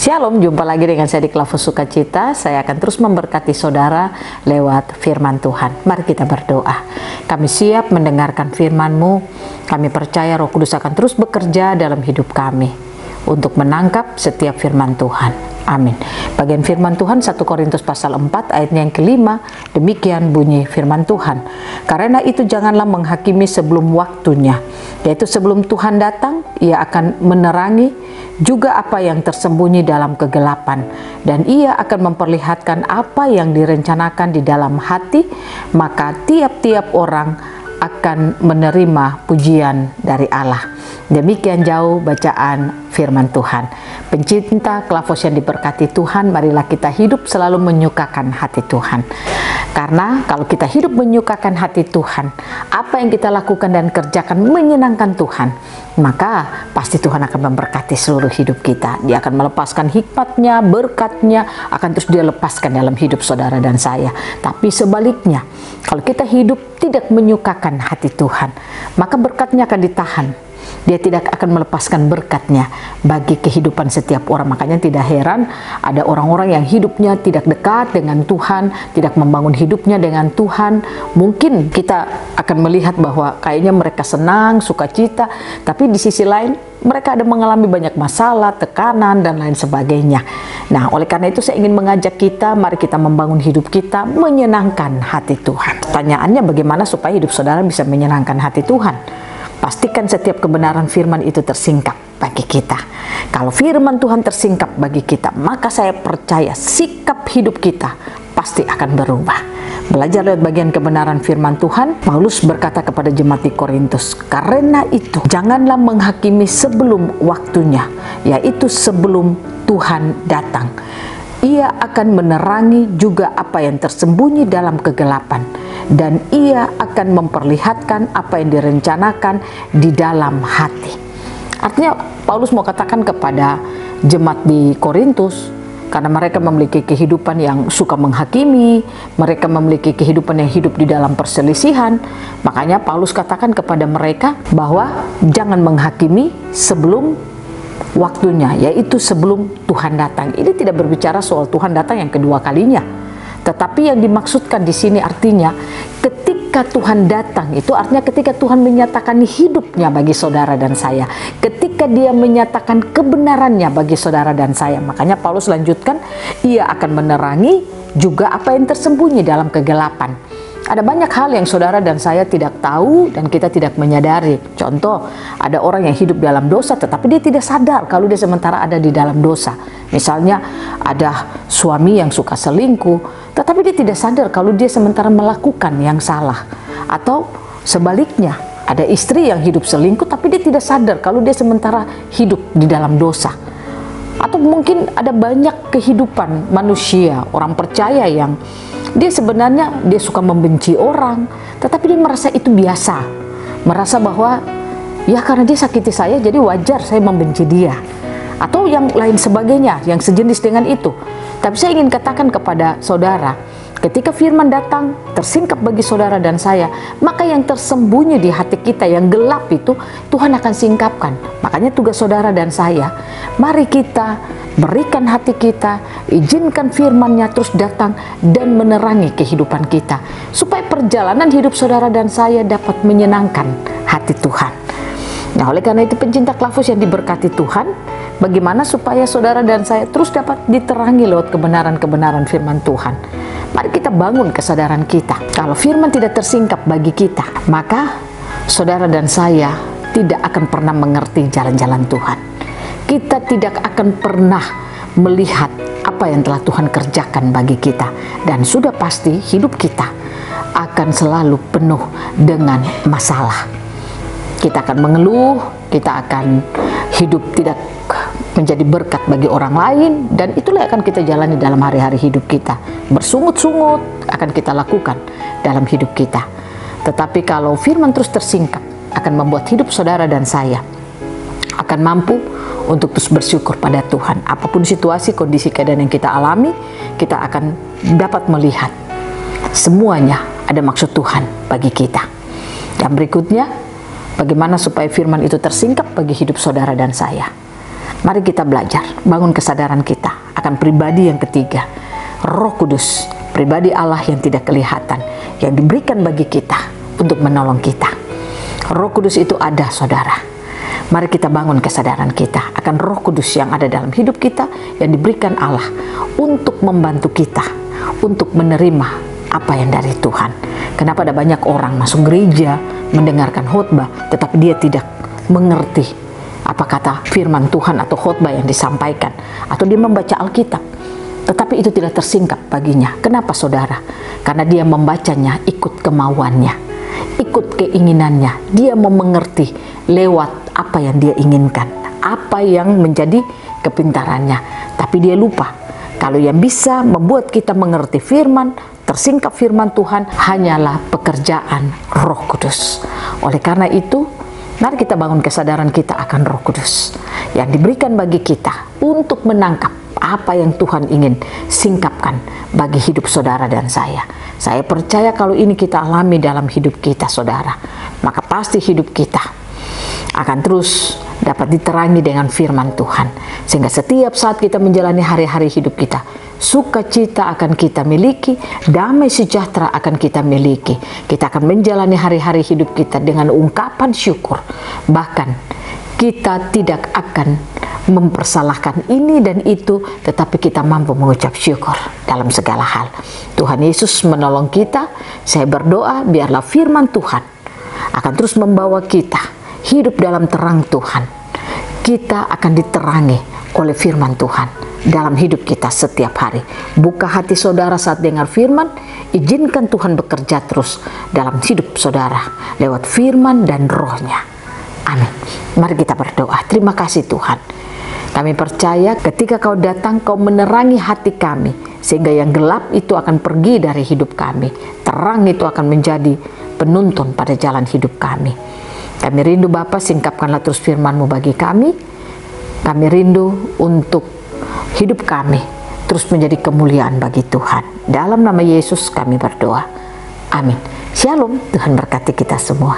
Shalom, jumpa lagi dengan saya di Klavus Sukacita. Saya akan terus memberkati saudara lewat firman Tuhan. Mari kita berdoa. Kami siap mendengarkan firman-Mu. Kami percaya Roh Kudus akan terus bekerja dalam hidup kami untuk menangkap setiap firman Tuhan. Amin. Bagian firman Tuhan 1 Korintus pasal 4 ayatnya yang kelima, demikian bunyi firman Tuhan. Karena itu janganlah menghakimi sebelum waktunya, yaitu sebelum Tuhan datang, Ia akan menerangi juga apa yang tersembunyi dalam kegelapan, dan Ia akan memperlihatkan apa yang direncanakan di dalam hati, maka tiap-tiap orang akan menerima pujian dari Allah. Demikian jauh bacaan firman Tuhan. Pencinta Klavus yang diberkati Tuhan, marilah kita hidup selalu menyukakan hati Tuhan. Karena kalau kita hidup menyukakan hati Tuhan, apa yang kita lakukan dan kerjakan menyenangkan Tuhan, maka pasti Tuhan akan memberkati seluruh hidup kita. Dia akan melepaskan hikmatnya, berkatnya, akan terus dia lepaskan dalam hidup saudara dan saya. Tapi sebaliknya, kalau kita hidup tidak menyukakan hati Tuhan, maka berkatnya akan ditahan. Dia tidak akan melepaskan berkatnya bagi kehidupan setiap orang. Makanya tidak heran ada orang-orang yang hidupnya tidak dekat dengan Tuhan, tidak membangun hidupnya dengan Tuhan. Mungkin kita akan melihat bahwa kayaknya mereka senang, sukacita, tapi di sisi lain mereka ada mengalami banyak masalah, tekanan, dan lain sebagainya. Nah, oleh karena itu saya ingin mengajak kita, mari kita membangun hidup kita menyenangkan hati Tuhan. Pertanyaannya, bagaimana supaya hidup saudara bisa menyenangkan hati Tuhan? Pastikan setiap kebenaran firman itu tersingkap bagi kita. Kalau firman Tuhan tersingkap bagi kita, maka saya percaya sikap hidup kita pasti akan berubah. Belajar lewat bagian kebenaran firman Tuhan, Paulus berkata kepada jemaat di Korintus, karena itu janganlah menghakimi sebelum waktunya, yaitu sebelum Tuhan datang. Ia akan menerangi juga apa yang tersembunyi dalam kegelapan, dan Ia akan memperlihatkan apa yang direncanakan di dalam hati. Artinya Paulus mau katakan kepada jemaat di Korintus, karena mereka memiliki kehidupan yang suka menghakimi, mereka memiliki kehidupan yang hidup di dalam perselisihan, makanya Paulus katakan kepada mereka bahwa jangan menghakimi sebelum waktunya, yaitu sebelum Tuhan datang. Ini tidak berbicara soal Tuhan datang yang kedua kalinya, tetapi yang dimaksudkan di sini artinya ketika Tuhan datang, itu artinya ketika Tuhan menyatakan hidupnya bagi saudara dan saya, ketika Dia menyatakan kebenarannya bagi saudara dan saya. Makanya Paulus lanjutkan, Ia akan menerangi juga apa yang tersembunyi dalam kegelapan. Ada banyak hal yang saudara dan saya tidak tahu dan kita tidak menyadari. Contoh, ada orang yang hidup dalam dosa tetapi dia tidak sadar kalau dia sementara ada di dalam dosa. Misalnya ada suami yang suka selingkuh tetapi dia tidak sadar kalau dia sementara melakukan yang salah. Atau sebaliknya, ada istri yang hidup selingkuh tapi dia tidak sadar kalau dia sementara hidup di dalam dosa. Atau mungkin ada banyak kehidupan manusia, orang percaya yang dia sebenarnya dia suka membenci orang, tetapi dia merasa itu biasa. Merasa bahwa ya karena dia sakiti saya jadi wajar saya membenci dia. Atau yang lain sebagainya yang sejenis dengan itu. Tapi saya ingin katakan kepada saudara, ketika firman datang tersingkap bagi saudara dan saya, maka yang tersembunyi di hati kita yang gelap itu Tuhan akan singkapkan. Makanya tugas saudara dan saya, mari kita berikan hati kita, izinkan firman-Nya terus datang dan menerangi kehidupan kita, supaya perjalanan hidup saudara dan saya dapat menyenangkan hati Tuhan. Nah, oleh karena itu pencinta Klavus yang diberkati Tuhan, bagaimana supaya saudara dan saya terus dapat diterangi lewat kebenaran-kebenaran firman Tuhan? Mari kita bangun kesadaran kita. Kalau firman tidak tersingkap bagi kita, maka saudara dan saya tidak akan pernah mengerti jalan-jalan Tuhan. Kita tidak akan pernah melihat apa yang telah Tuhan kerjakan bagi kita. Dan sudah pasti hidup kita akan selalu penuh dengan masalah. Kita akan mengeluh, kita akan hidup tidak menjadi berkat bagi orang lain, dan itulah yang akan kita jalani dalam hari-hari hidup kita. Bersungut-sungut akan kita lakukan dalam hidup kita. Tetapi kalau firman terus tersingkap, akan membuat hidup saudara dan saya akan mampu untuk terus bersyukur pada Tuhan. Apapun situasi, kondisi, keadaan yang kita alami, kita akan dapat melihat semuanya ada maksud Tuhan bagi kita. Dan berikutnya, bagaimana supaya firman itu tersingkap bagi hidup saudara dan saya? Mari kita belajar, bangun kesadaran kita akan pribadi yang ketiga, Roh Kudus, pribadi Allah yang tidak kelihatan, yang diberikan bagi kita untuk menolong kita. Roh Kudus itu ada, saudara. Mari kita bangun kesadaran kita akan Roh Kudus yang ada dalam hidup kita, yang diberikan Allah untuk membantu kita, untuk menerima apa yang dari Tuhan. Kenapa ada banyak orang masuk gereja, mendengarkan khotbah, tetapi dia tidak mengerti apa kata firman Tuhan atau khotbah yang disampaikan, atau dia membaca Alkitab, tetapi itu tidak tersingkap baginya. Kenapa, saudara? Karena dia membacanya ikut kemauannya, ikut keinginannya. Dia mau mengerti lewat apa yang dia inginkan, apa yang menjadi kepintarannya. Tapi dia lupa kalau yang bisa membuat kita mengerti firman, tersingkap firman Tuhan, hanyalah pekerjaan Roh Kudus. Oleh karena itu, mari kita bangun kesadaran kita akan Roh Kudus yang diberikan bagi kita untuk menangkap apa yang Tuhan ingin singkapkan bagi hidup saudara dan saya. Saya percaya kalau ini kita alami dalam hidup kita, saudara, maka pasti hidup kita akan terus dapat diterangi dengan firman Tuhan. Sehingga setiap saat kita menjalani hari-hari hidup kita, sukacita akan kita miliki, damai sejahtera akan kita miliki. Kita akan menjalani hari-hari hidup kita dengan ungkapan syukur. Bahkan kita tidak akan mempersalahkan ini dan itu, tetapi kita mampu mengucap syukur dalam segala hal. Tuhan Yesus menolong kita. Saya berdoa biarlah firman Tuhan akan terus membawa kita hidup dalam terang Tuhan. Kita akan diterangi oleh firman Tuhan dalam hidup kita setiap hari. Buka hati saudara saat dengar firman, izinkan Tuhan bekerja terus dalam hidup saudara lewat firman dan rohnya. Amin. Mari kita berdoa. Terima kasih Tuhan. Kami percaya ketika Kau datang, Kau menerangi hati kami, sehingga yang gelap itu akan pergi dari hidup kami. Terang itu akan menjadi penuntun pada jalan hidup kami. Kami rindu Bapa, singkapkanlah terus firman-Mu bagi kami. Kami rindu untuk hidup kami terus menjadi kemuliaan bagi Tuhan. Dalam nama Yesus kami berdoa. Amin. Shalom. Tuhan berkati kita semua.